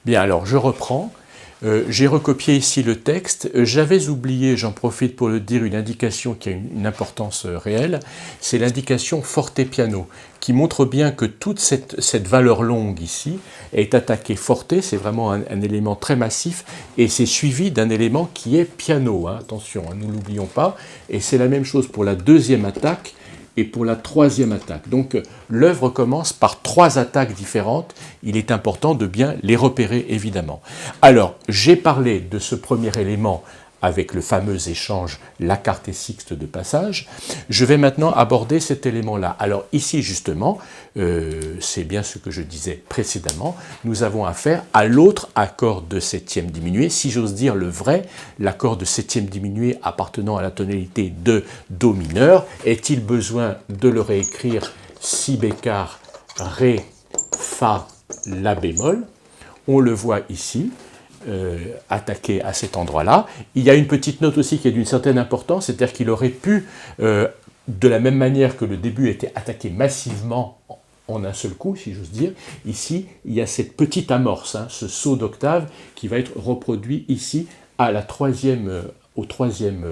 Bien, alors je reprends. J'ai recopié ici le texte. J'avais oublié, j'en profite pour le dire, une indication qui a une importance réelle. C'est l'indication forte piano, qui montre bien que toute cette valeur longue ici est attaquée forte. C'est vraiment un élément très massif et c'est suivi d'un élément qui est piano. Hein. Attention, hein, nous ne l'oublions pas. Et c'est la même chose pour la deuxième attaque et pour la troisième attaque. Donc l'œuvre commence par 3 attaques différentes. Il est important de bien les repérer, évidemment. Alors, j'ai parlé de ce premier élément avec le fameux échange, la carte sixte de passage. Je vais maintenant aborder cet élément-là. Alors ici, justement, c'est bien ce que je disais précédemment, nous avons affaire à l'autre accord de septième diminué, si j'ose dire le vrai, l'accord de septième diminué appartenant à la tonalité de Do mineur. Est-il besoin de le réécrire si bécard, ré, fa, la bémol? On le voit ici. Attaqué à cet endroit-là. Il y a une petite note aussi qui est d'une certaine importance, c'est-à-dire qu'il aurait pu, de la même manière que le début était attaqué massivement en un seul coup, si j'ose dire, ici, il y a cette petite amorce, hein, ce saut d'octave qui va être reproduit ici à la au troisième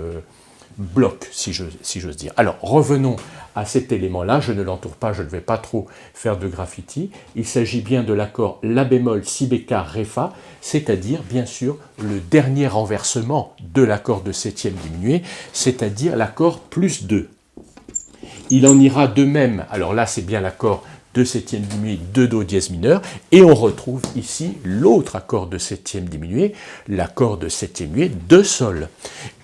bloc, si j'ose dire. Alors, revenons à cet élément-là, je ne l'entoure pas, je ne vais pas trop faire de graffiti. Il s'agit bien de l'accord La bémol, Si bécard, Ré, Fa, c'est-à-dire, bien sûr, le dernier renversement de l'accord de septième diminué, c'est-à-dire l'accord plus 2. Il en ira de même, alors là c'est bien l'accord de septième diminué de Do dièse mineur, et on retrouve ici l'autre accord de septième diminué, l'accord de septième diminué de Sol.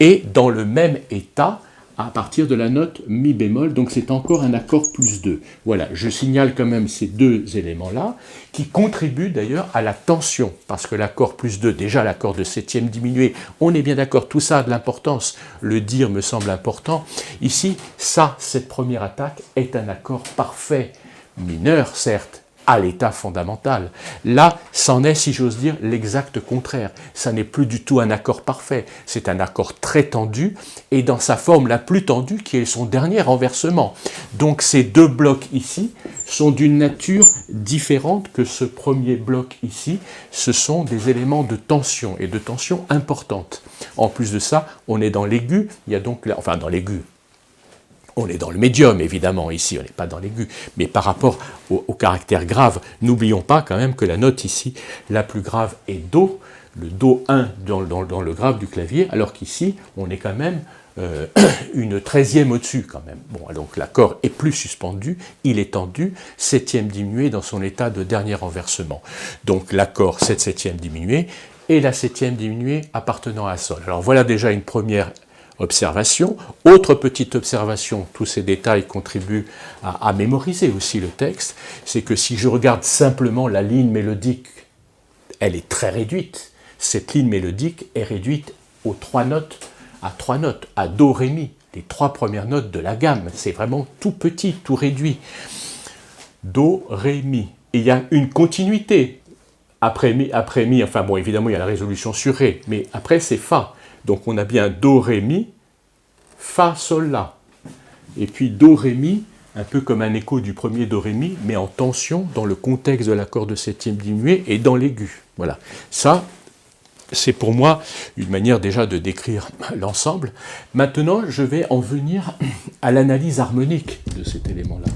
Et dans le même état, à partir de la note Mi bémol, donc c'est encore un accord plus 2. Voilà, je signale quand même ces deux éléments-là, qui contribuent d'ailleurs à la tension, parce que l'accord plus 2, déjà l'accord de septième diminué, on est bien d'accord, tout ça a de l'importance, le dire me semble important. Ici, ça, cette première attaque, est un accord parfait, mineur certes, à l'état fondamental. Là, c'en est, si j'ose dire, l'exact contraire. Ça n'est plus du tout un accord parfait, c'est un accord très tendu, et dans sa forme la plus tendue, qui est son dernier renversement. Donc ces deux blocs ici sont d'une nature différente que ce premier bloc ici. Ce sont des éléments de tension, et de tension importante. En plus de ça, on est dans l'aigu, il y a donc, enfin dans l'aigu, on est dans le médium, évidemment, ici, on n'est pas dans l'aigu, mais par rapport au caractère grave, n'oublions pas quand même que la note ici, la plus grave est Do, le Do 1 dans le grave du clavier, alors qu'ici, on est quand même une 13e au-dessus, quand même. Bon, donc l'accord est plus suspendu, il est tendu, septième diminué dans son état de dernier renversement. Donc l'accord 7/7 diminué et la septième diminuée appartenant à Sol. Alors voilà déjà une première observation. Autre petite observation, tous ces détails contribuent à mémoriser aussi le texte, c'est que si je regarde simplement la ligne mélodique, elle est très réduite. Cette ligne mélodique est réduite aux 3 notes, à Do, Ré, Mi, les 3 premières notes de la gamme. C'est vraiment tout petit, tout réduit. Do, Ré, Mi. Et il y a une continuité. Après Mi, enfin bon, évidemment, il y a la résolution sur Ré, mais après c'est Fa. Donc on a bien Do, Ré, Mi, Fa, Sol, La. Et puis Do, Ré, Mi, un peu comme un écho du premier Do, Ré, Mi, mais en tension dans le contexte de l'accord de septième diminué et dans l'aigu. Voilà. Ça, c'est pour moi une manière déjà de décrire l'ensemble. Maintenant, je vais en venir à l'analyse harmonique de cet élément-là.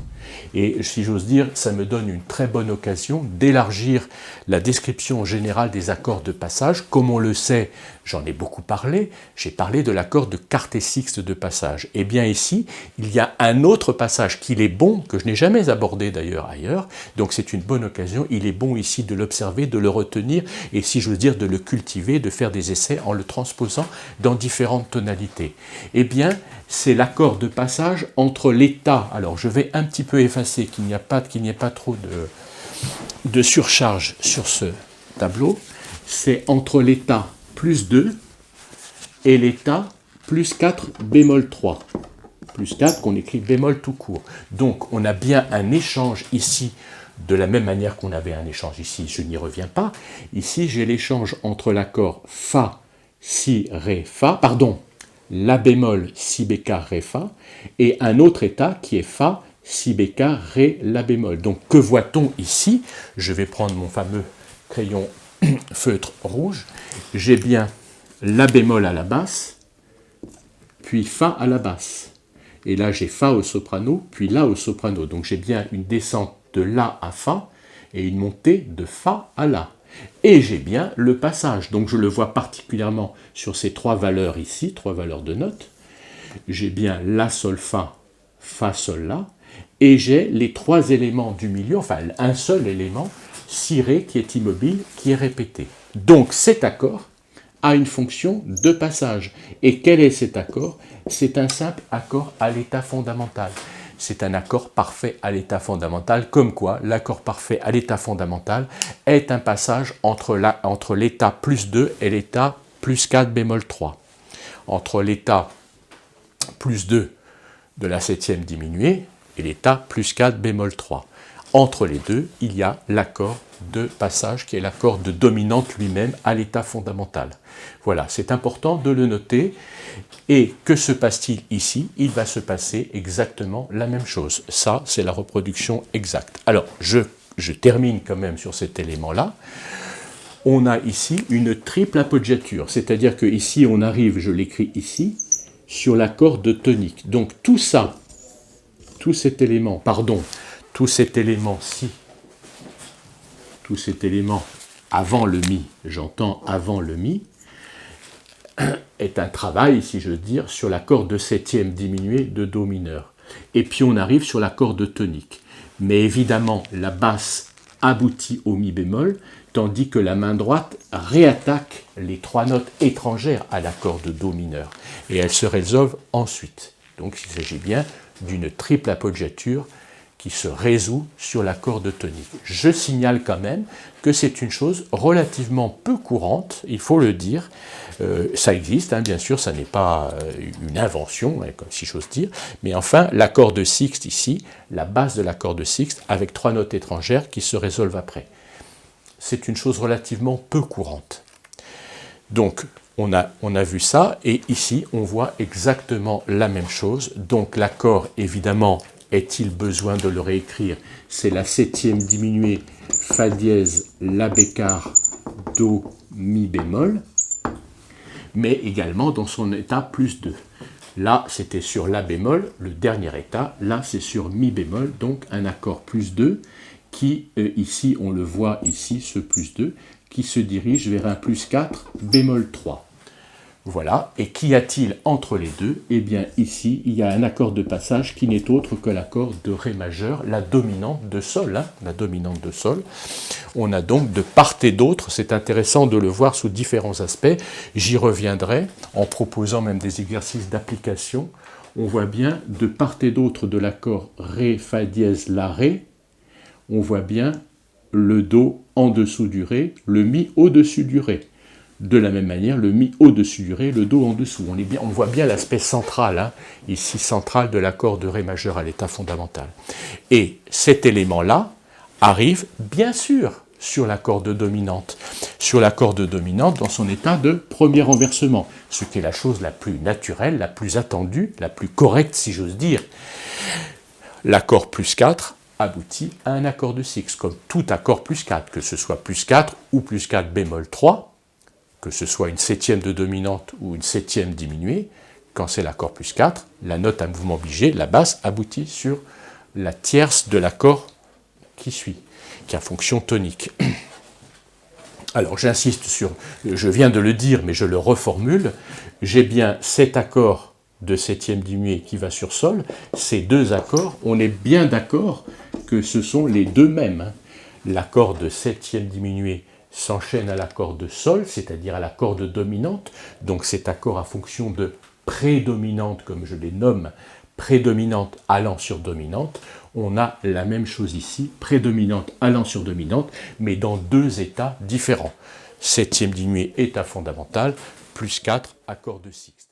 Et si j'ose dire, ça me donne une très bonne occasion d'élargir la description générale des accords de passage. Comme on le sait, j'en ai beaucoup parlé, j'ai parlé de l'accord de quarte sixte de passage. Et bien ici, il y a un autre passage qu'il est bon, que je n'ai jamais abordé d'ailleurs ailleurs, donc c'est une bonne occasion, il est bon ici de l'observer, de le retenir, et si j'ose dire, de le cultiver, de faire des essais en le transposant dans différentes tonalités. Eh bien, c'est l'accord de passage entre l'état, alors je vais un petit peu effacer, qu'il n'y ait pas trop de surcharge sur ce tableau, c'est entre l'état plus 2 et l'état plus 4 bémol 3. Plus 4 qu'on écrit bémol tout court. Donc on a bien un échange ici, de la même manière qu'on avait un échange ici, je n'y reviens pas. Ici j'ai l'échange entre l'accord Fa, Si, Ré, Fa, pardon, La bémol, Si bécard, Ré, Fa, et un autre état qui est Fa, Si bécard, Ré, La bémol. Donc que voit-on ici? Je vais prendre mon fameux crayon feutre rouge, j'ai bien La bémol à la basse, puis Fa à la basse. Et là, j'ai Fa au soprano, puis La au soprano. Donc j'ai bien une descente de La à Fa et une montée de Fa à La. Et j'ai bien le passage. Donc je le vois particulièrement sur ces trois valeurs ici, trois valeurs de notes. J'ai bien La, Sol, Fa, Fa, Sol, La. Et j'ai les trois éléments du milieu, enfin un seul élément, Si, Ré, qui est immobile, qui est répété. Donc cet accord a une fonction de passage. Et quel est cet accord? C'est un simple accord à l'état fondamental. C'est un accord parfait à l'état fondamental, comme quoi l'accord parfait à l'état fondamental est un passage entre l'état plus 2 et l'état plus 4 bémol 3. Entre l'état plus 2 de la septième diminuée et l'état plus 4 bémol 3. Entre les deux, il y a l'accord de passage qui est l'accord de dominante lui-même à l'état fondamental. Voilà, c'est important de le noter. Et que se passe-t-il ici? Il va se passer exactement la même chose. Ça, c'est la reproduction exacte. Alors, je termine quand même sur cet élément-là. On a ici une triple appoggiature, c'est-à-dire que ici, on arrive, je l'écris ici, sur l'accord de tonique. Donc tout ça, tout cet élément-ci, tout cet élément avant le Mi, j'entends avant le Mi, est un travail, si je veux dire, sur l'accord de septième diminué de Do mineur. Et puis on arrive sur l'accord de tonique. Mais évidemment, la basse aboutit au Mi bémol, tandis que la main droite réattaque les trois notes étrangères à l'accord de Do mineur. Et elle se résolve ensuite. Donc il s'agit bien d'une triple appoggiature qui se résout sur l'accord de tonique. Je signale quand même que c'est une chose relativement peu courante, il faut le dire. Ça existe, hein, bien sûr, ça n'est pas une invention, hein, comme si j'ose dire, mais enfin, l'accord de sixte ici, la base de l'accord de sixte, avec trois notes étrangères qui se résolvent après. C'est une chose relativement peu courante. Donc, on a vu ça, et ici, on voit exactement la même chose. Donc, l'accord, évidemment, est-il besoin de le réécrire? C'est la septième diminuée, Fa dièse, La bécard, Do, Mi bémol, mais également dans son état plus 2. Là, c'était sur La bémol, le dernier état. Là, c'est sur Mi bémol, donc un accord plus 2 qui, ici, on le voit ici, ce plus 2, qui se dirige vers un plus 4 bémol 3. Voilà, et qu'y a-t-il entre les deux? Eh bien ici, il y a un accord de passage qui n'est autre que l'accord de Ré majeur, la dominante de Sol. Hein, la dominante de Sol. On a donc de part et d'autre, c'est intéressant de le voir sous différents aspects, j'y reviendrai en proposant même des exercices d'application. On voit bien de part et d'autre de l'accord Ré, Fa dièse, La, Ré, on voit bien le Do en dessous du Ré, le Mi au-dessus du Ré. De la même manière, le Mi au-dessus du Ré, le Do en dessous. On voit bien l'aspect central, hein, ici central de l'accord de Ré majeur à l'état fondamental. Et cet élément-là arrive bien sûr sur l'accord de dominante. Sur l'accord de dominante dans son état de premier renversement, ce qui est la chose la plus naturelle, la plus attendue, la plus correcte si j'ose dire. L'accord plus 4 aboutit à un accord de sixte, comme tout accord plus 4, que ce soit plus 4 ou plus 4 bémol 3, que ce soit une septième de dominante ou une septième diminuée, quand c'est l'accord plus 4, la note à mouvement obligé, la basse, aboutit sur la tierce de l'accord qui suit, qui a fonction tonique. Alors j'insiste sur, je viens de le dire, mais je le reformule, j'ai bien cet accord de septième diminuée qui va sur Sol, ces deux accords, on est bien d'accord que ce sont les deux mêmes. Hein. L'accord de septième diminuée s'enchaîne à l'accord de Sol, c'est-à-dire à l'accord de dominante, donc cet accord à fonction de prédominante, comme je les nomme, prédominante allant sur dominante, on a la même chose ici, prédominante allant sur dominante, mais dans deux états différents. Septième diminuée, état fondamental, plus 4, accord de sixte.